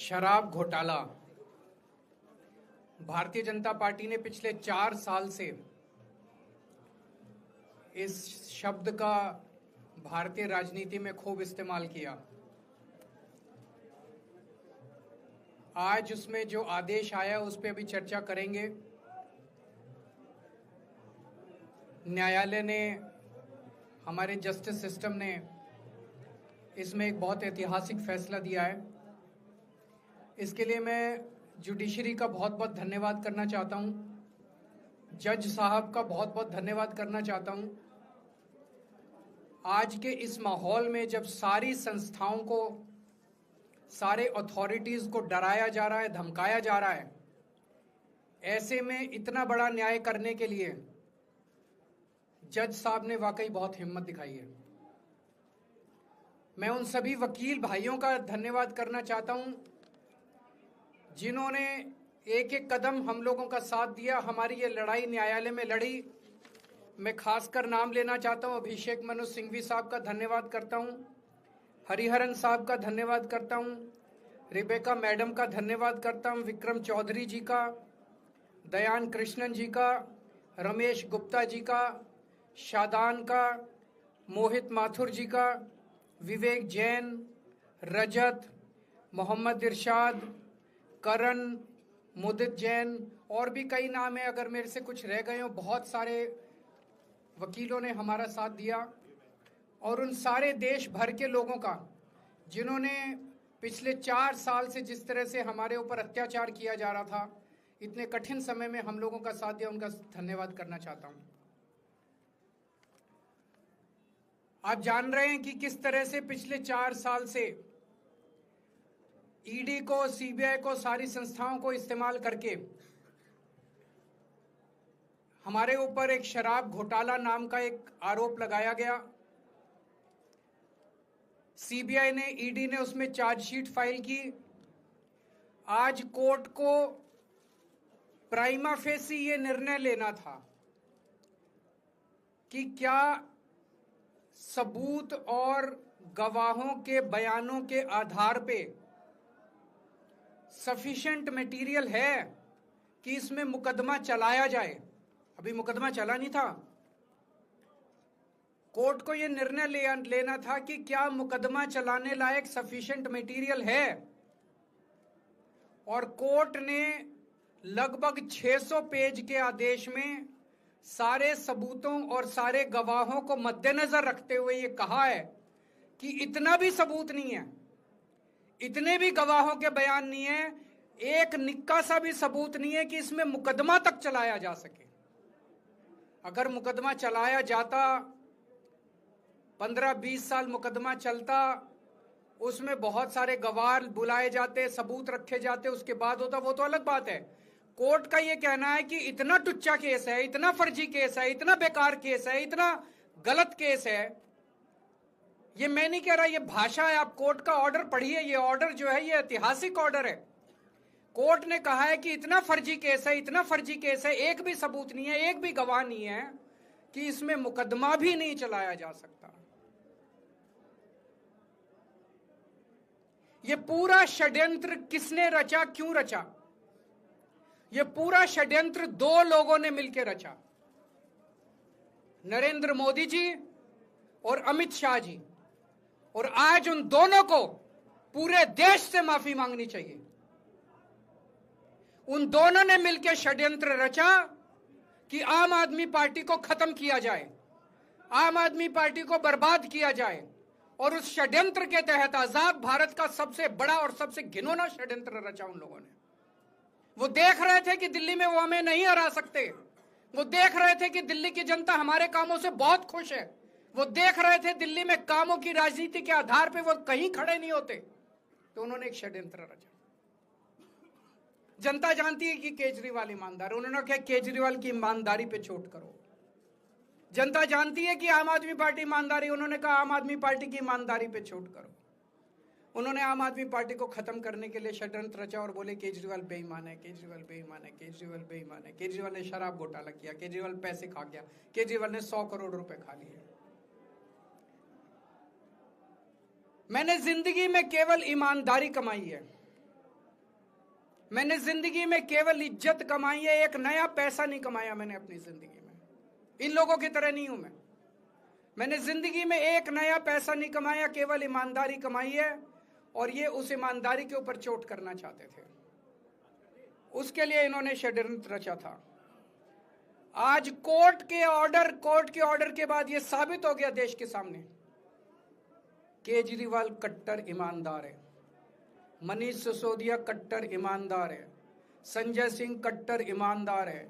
शराब घोटाला। भारतीय जनता पार्टी ने पिछले 4 साल से इस शब्द का भारतीय राजनीति में खूब इस्तेमाल किया। आज उसमें जो आदेश आया उस पर अभी चर्चा करेंगे। न्यायालय ने, हमारे जस्टिस सिस्टम ने इसमें एक बहुत ऐतिहासिक फैसला दिया है। इसके लिए मैं जुडिशरी का बहुत बहुत धन्यवाद करना चाहता हूं, जज साहब का बहुत बहुत धन्यवाद करना चाहता हूं। आज के इस माहौल में जब सारी संस्थाओं को, सारे अथॉरिटीज को डराया जा रहा है, धमकाया जा रहा है, ऐसे में इतना बड़ा न्याय करने के लिए जज साहब ने वाकई बहुत हिम्मत दिखाई है। मैं उन सभी वकील भाइयों का धन्यवाद करना चाहता हूं जिन्होंने एक एक कदम हम लोगों का साथ दिया, हमारी ये लड़ाई न्यायालय में लड़ी। मैं खासकर नाम लेना चाहता हूं, अभिषेक मनु सिंघवी साहब का धन्यवाद करता हूं, हरिहरन साहब का धन्यवाद करता हूं, रिबेका मैडम का धन्यवाद करता हूं, विक्रम चौधरी जी का, दयान कृष्णन जी का, रमेश गुप्ता जी का, शादान का, मोहित माथुर जी का, विवेक जैन, रजत, मोहम्मद इरशाद, करण, मुदित जैन, और भी कई नाम है, अगर मेरे से कुछ रह गए हो। बहुत सारे वकीलों ने हमारा साथ दिया, और उन सारे देश भर के लोगों का जिन्होंने पिछले 4 साल से जिस तरह से हमारे ऊपर अत्याचार किया जा रहा था, इतने कठिन समय में हम लोगों का साथ दिया, उनका धन्यवाद करना चाहता हूं। आप जान रहे हैं कि किस तरह से पिछले 4 साल से ईडी को, सीबीआई को, सारी संस्थाओं को इस्तेमाल करके हमारे ऊपर एक शराब घोटाला नाम का एक आरोप लगाया गया। सीबीआई ने, ईडी ने उसमें चार्जशीट फाइल की। आज कोर्ट को प्राइमा फेसी ये निर्णय लेना था कि क्या सबूत और गवाहों के बयानों के आधार पे सफिशिएंट मटेरियल है कि इसमें मुकदमा चलाया जाए। अभी मुकदमा चला नहीं था। कोर्ट को यह निर्णय लेना था कि क्या मुकदमा चलाने लायक सफिशिएंट मटेरियल है, और कोर्ट ने लगभग 600 पेज के आदेश में सारे सबूतों और सारे गवाहों को मद्देनजर रखते हुए ये कहा है कि इतना भी सबूत नहीं है, इतने भी गवाहों के बयान नहीं है, एक निक्का सा भी सबूत नहीं है कि इसमें मुकदमा तक चलाया जा सके। अगर मुकदमा चलाया जाता, 15-20 साल मुकदमा चलता, उसमें बहुत सारे गवाह बुलाए जाते, सबूत रखे जाते, उसके बाद होता, वो तो अलग बात है। कोर्ट का ये कहना है कि इतना टुच्चा केस है, इतना फर्जी केस है, इतना बेकार केस है, इतना गलत केस है। ये मैं नहीं कह रहा, ये भाषा है। आप कोर्ट का ऑर्डर पढ़िए। ये ऑर्डर जो है ये ऐतिहासिक ऑर्डर है। कोर्ट ने कहा है कि इतना फर्जी केस है, इतना फर्जी केस है, एक भी सबूत नहीं है, एक भी गवाह नहीं है कि इसमें मुकदमा भी नहीं चलाया जा सकता। ये पूरा षड्यंत्र किसने रचा, क्यों रचा? ये पूरा षड्यंत्र 2 लोगों ने मिलकर रचा, नरेंद्र मोदी जी और अमित शाह जी। और आज उन दोनों को पूरे देश से माफी मांगनी चाहिए। उन दोनों ने मिलकर षड्यंत्र रचा कि आम आदमी पार्टी को खत्म किया जाए, आम आदमी पार्टी को बर्बाद किया जाए। और उस षड्यंत्र के तहत आजाद भारत का सबसे बड़ा और सबसे घिनौना षड्यंत्र रचा उन लोगों ने। वो देख रहे थे कि दिल्ली में वो हमें नहीं हरा सकते। वो देख रहे थे कि दिल्ली की जनता हमारे कामों से बहुत खुश है। वो देख रहे थे दिल्ली में कामों की राजनीति के आधार पे वो कहीं खड़े नहीं होते। तो उन्होंने एक षड्यंत्र रचा। जनता जानती है कि केजरीवाल ईमानदार, उन्होंने कहा केजरीवाल की ईमानदारी पे चोट करो। जनता जानती है कि आम आदमी पार्टी ईमानदारी, उन्होंने कहा आम आदमी पार्टी की ईमानदारी पे चोट करो। उन्होंने आम आदमी पार्टी को खत्म करने के लिए षड्यंत्र रचा और बोले केजरीवाल बेईमान है, केजरीवाल बेईमान है, केजरीवाल बेईमान है। केजरीवाल ने शराब घोटाला किया, केजरीवाल पैसे खा गया, केजरीवाल ने 100 करोड़ रुपए खा लिए। मैंने जिंदगी में केवल ईमानदारी कमाई है। मैंने जिंदगी में केवल इज्जत कमाई है, एक नया पैसा नहीं कमाया मैंने अपनी जिंदगी में। इन लोगों की तरह नहीं हूं मैं। मैंने जिंदगी में एक नया पैसा नहीं कमाया, केवल ईमानदारी कमाई है। और ये उस ईमानदारी के ऊपर चोट करना चाहते थे, उसके लिए इन्होंने षड्यंत्र रचा था। आज कोर्ट के ऑर्डर के बाद ये साबित हो गया देश के सामने, केजरीवाल कट्टर ईमानदार है, मनीष सिसोदिया कट्टर ईमानदार है, संजय सिंह कट्टर ईमानदार है,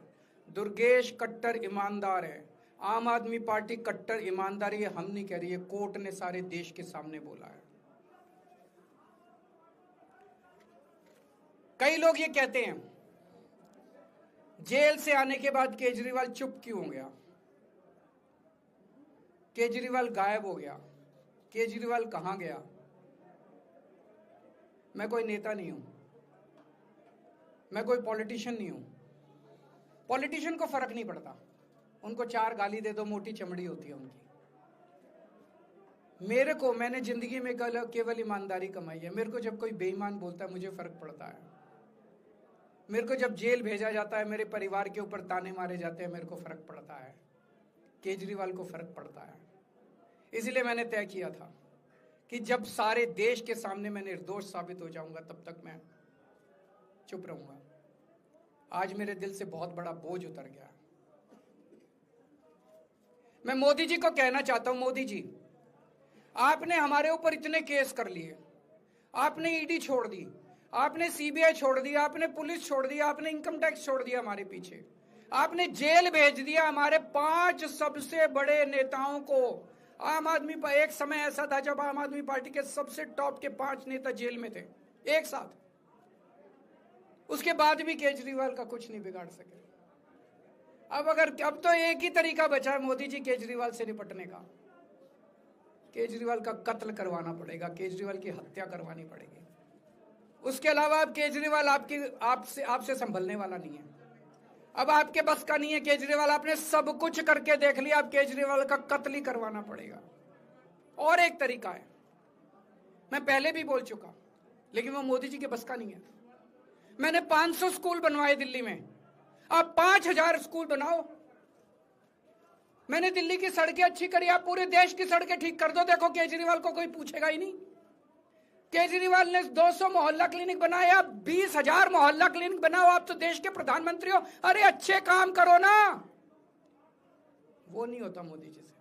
दुर्गेश कट्टर ईमानदार है, आम आदमी पार्टी कट्टर ईमानदारी है। हम नहीं कह रही है, कोर्ट ने सारे देश के सामने बोला है। कई लोग ये कहते हैं जेल से आने के बाद केजरीवाल चुप क्यों हो गया, केजरीवाल गायब हो गया, केजरीवाल कहां गया। मैं कोई नेता नहीं हूं, मैं कोई पॉलिटिशियन नहीं हूं। पॉलिटिशियन को फर्क नहीं पड़ता, उनको 4 गाली दे दो, मोटी चमड़ी होती है उनकी। मैंने जिंदगी में केवल ईमानदारी कमाई है। मेरे को जब कोई बेईमान बोलता है मुझे फर्क पड़ता है। मेरे को जब जेल भेजा जाता है, मेरे परिवार के ऊपर ताने मारे जाते हैं, मेरे को फर्क पड़ता है। केजरीवाल को फर्क पड़ता है। इसलिए मैंने तय किया था कि जब सारे देश के सामने मैं निर्दोष साबित हो जाऊंगा तब तक मैं चुप रहूंगा। आज मेरे दिल से बहुत बड़ा बोझ उतर गया। मैं मोदी जी को कहना चाहता हूं, मोदी जी आपने हमारे ऊपर इतने केस कर लिए, आपने ईडी छोड़ दी, आपने सीबीआई छोड़ दिया, आपने पुलिस छोड़ दिया, आपने इनकम टैक्स छोड़ दिया हमारे पीछे, आपने जेल भेज दिया हमारे 5 सबसे बड़े नेताओं को। आम आदमी एक समय ऐसा था जब आम आदमी पार्टी के सबसे टॉप के 5 नेता जेल में थे एक साथ। उसके बाद भी केजरीवाल का कुछ नहीं बिगाड़ सके। अब तो एक ही तरीका बचा है मोदी जी केजरीवाल से निपटने का, केजरीवाल का कत्ल करवाना पड़ेगा, केजरीवाल की हत्या करवानी पड़ेगी। उसके अलावा अब केजरीवाल आपसे संभलने वाला नहीं है। अब आपके बस का नहीं है केजरीवाल, आपने सब कुछ करके देख लिया, अब केजरीवाल का कत्ल ही करवाना पड़ेगा। और एक तरीका है, मैं पहले भी बोल चुका, लेकिन वो मोदी जी के बस का नहीं है। मैंने 500 स्कूल बनवाए दिल्ली में, आप 5000 स्कूल बनाओ। मैंने दिल्ली की सड़कें अच्छी करी, आप पूरे देश की सड़कें ठीक कर दो, देखो केजरीवाल को कोई पूछेगा ही नहीं। केजरीवाल ने 200 मोहल्ला क्लिनिक बनाए, आप 20,000 मोहल्ला क्लिनिक बनाओ। आप तो देश के प्रधानमंत्री हो, अरे अच्छे काम करो ना। वो नहीं होता मोदी जी से,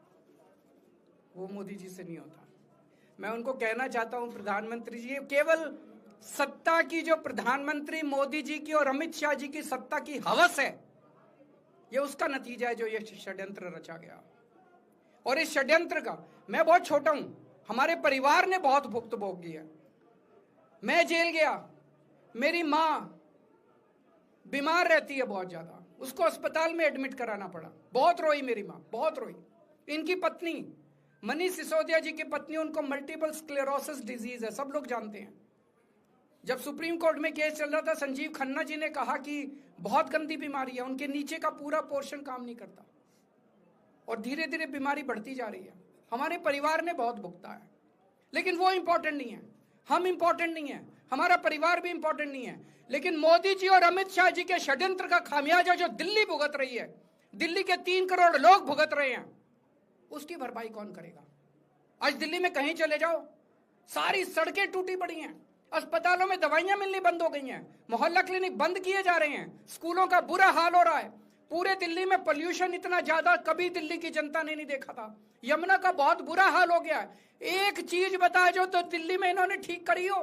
वो मोदी जी से नहीं होता। मैं उनको कहना चाहता हूं, प्रधानमंत्री जी, केवल सत्ता की जो प्रधानमंत्री मोदी जी की और अमित शाह जी की सत्ता की हवस है, ये उसका नतीजा है जो ये षड्यंत्र रचा गया। और इस षड्यंत्र का मैं बहुत छोटा हूं, हमारे परिवार ने बहुत भुगत भोगी है। मैं जेल गया, मेरी मां बीमार रहती है बहुत ज्यादा, उसको अस्पताल में एडमिट कराना पड़ा, बहुत रोई मेरी मां, बहुत रोई। इनकी पत्नी मनीष सिसोदिया जी की पत्नी, उनको मल्टीपल स्क्लेरोसिस डिजीज है, सब लोग जानते हैं। जब सुप्रीम कोर्ट में केस चल रहा था, संजीव खन्ना जी ने कहा कि बहुत गंदी बीमारी है, उनके नीचे का पूरा पोर्शन काम नहीं करता और धीरे धीरे बीमारी बढ़ती जा रही है। हमारे परिवार ने बहुत भुगता है, लेकिन वो इंपॉर्टेंट नहीं है, हम इंपॉर्टेंट नहीं है, हमारा परिवार भी इंपॉर्टेंट नहीं है। लेकिन मोदी जी और अमित शाह जी के षड्यंत्र का खामियाजा जो दिल्ली भुगत रही है, दिल्ली के 3 करोड़ लोग भुगत रहे हैं, उसकी भरपाई कौन करेगा। आज दिल्ली में कहीं चले जाओ, सारी सड़कें टूटी पड़ी हैं, अस्पतालों में दवाइयां मिलनी बंद हो गई हैं, मोहल्ला क्लिनिक बंद किए जा रहे हैं, स्कूलों का बुरा हाल हो रहा है। पूरे दिल्ली में पोल्यूशन इतना ज्यादा कभी दिल्ली की जनता ने नहीं देखा था। यमुना का बहुत बुरा हाल हो गया है। एक चीज बता जो तो दिल्ली में इन्होंने ठीक करी हो,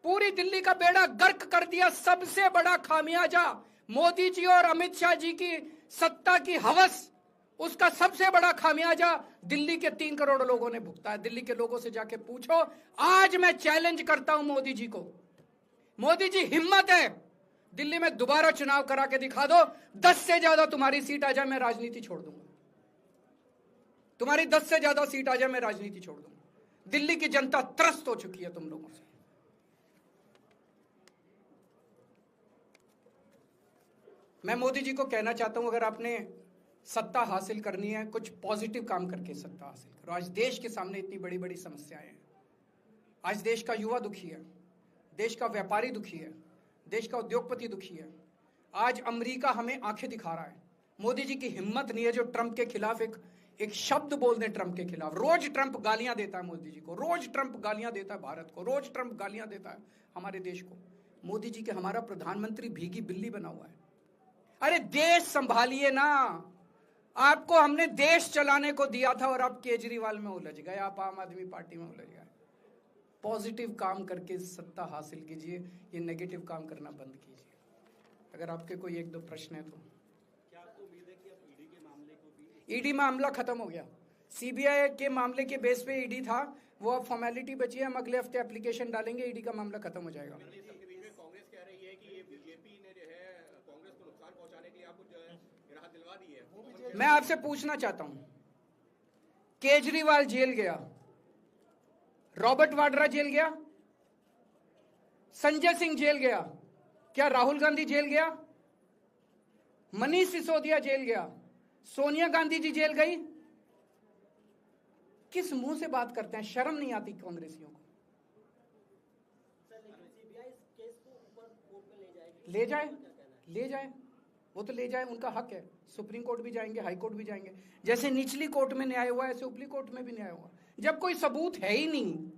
पूरी दिल्ली का बेड़ा गर्क कर दिया। सबसे बड़ा खामियाजा मोदी जी और अमित शाह जी की सत्ता की हवस, उसका सबसे बड़ा खामियाजा दिल्ली के 3 करोड़ लोगों ने भुगता है। दिल्ली के लोगों से जाके पूछो। आज मैं चैलेंज करता हूं मोदी जी को, मोदी जी हिम्मत है दिल्ली में दोबारा चुनाव करा के दिखा दो, 10 से ज्यादा तुम्हारी सीट आ जाए, मैं राजनीति छोड़ दूंगा। तुम्हारी 10 से ज्यादा सीट आ जाए, मैं राजनीति छोड़ दूंगा। दिल्ली की जनता त्रस्त हो चुकी है तुम लोगों से। मैं मोदी जी को कहना चाहता हूं, अगर आपने सत्ता हासिल करनी है, कुछ पॉजिटिव काम करके सत्ता हासिल करो। आज देश के सामने इतनी बड़ी बड़ी समस्याएं हैं। आज देश का युवा दुखी है, देश का व्यापारी दुखी है, देश का उद्योगपति दुखी है। आज अमेरिका हमें आंखें दिखा रहा है। मोदी जी की हिम्मत नहीं है जो ट्रंप के खिलाफ एक शब्द बोल दें। ट्रंप के खिलाफ रोज ट्रंप गालियां देता है मोदी जी को, रोज ट्रंप गालियां देता है भारत को, रोज ट्रंप गालियां देता है हमारे देश को। मोदी जी के हमारा प्रधानमंत्री भीगी बिल्ली बना हुआ है। अरे देश संभालिए ना, आपको हमने देश चलाने को दिया था और आप केजरीवाल में उलझ गए, आप आम आदमी पार्टी में उलझ गए। पॉजिटिव काम करके सत्ता हासिल कीजिए, ये नेगेटिव काम करना बंद कीजिए। अगर आपके कोई एक दो प्रश्न है तो। क्या आपको उम्मीद है कि अब ईडी के मामले को भी? ईडी मामला खत्म हो गया। सीबीआई के मामले के बेस पे ईडी था, वो अब फॉर्मेलिटी बची है। हम अगले हफ्ते एप्लीकेशन डालेंगे, ईडी का मामला खत्म हो जाएगा। कांग्रेस कह रही है कि ये बीजेपी ने जो है कांग्रेस को नुकसान पहुंचाने के लिए आपको जो है राहत दिलवा दी है। मैं आपसे पूछना चाहता हूं, केजरीवाल जेल गया, रॉबर्ट वाड्रा जेल गया, संजय सिंह जेल गया, क्या राहुल गांधी जेल गया, मनीष सिसोदिया जेल गया, सोनिया गांधी जी जेल गई? किस मुंह से बात करते हैं? शर्म नहीं आती कांग्रेसियों को? ले जाए, ले जाए, वो तो ले जाए, उनका हक है। सुप्रीम कोर्ट भी जाएंगे, हाई कोर्ट भी जाएंगे। जैसे निचली कोर्ट में न्याय हुआ ऐसे ऊपरी कोर्ट में भी न्याय हुआ। जब कोई सबूत है ही नहीं,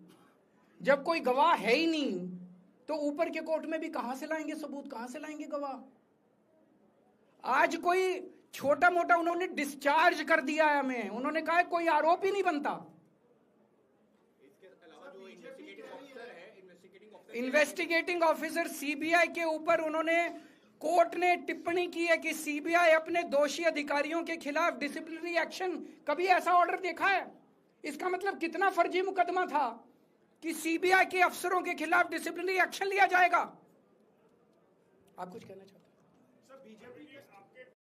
जब कोई गवाह है ही नहीं, तो ऊपर के कोर्ट में भी कहां से लाएंगे सबूत, कहां से लाएंगे गवाह? आज कोई छोटा मोटा उन्होंने डिस्चार्ज कर दिया है हमें, उन्होंने कहा कोई आरोप ही नहीं बनता। इसके अलावा जो इन्वेस्टिगेटिंग ऑफिसर सीबीआई के ऊपर उन्होंने, कोर्ट ने टिप्पणी की है कि सीबीआई अपने दोषी अधिकारियों के खिलाफ डिसिप्लिनरी एक्शन, कभी ऐसा ऑर्डर देखा है? इसका मतलब कितना फर्जी मुकदमा था कि सीबीआई के अफसरों के खिलाफ डिसिप्लिनरी एक्शन लिया जाएगा। आप कुछ कहना चाहते हैं? Sir BJP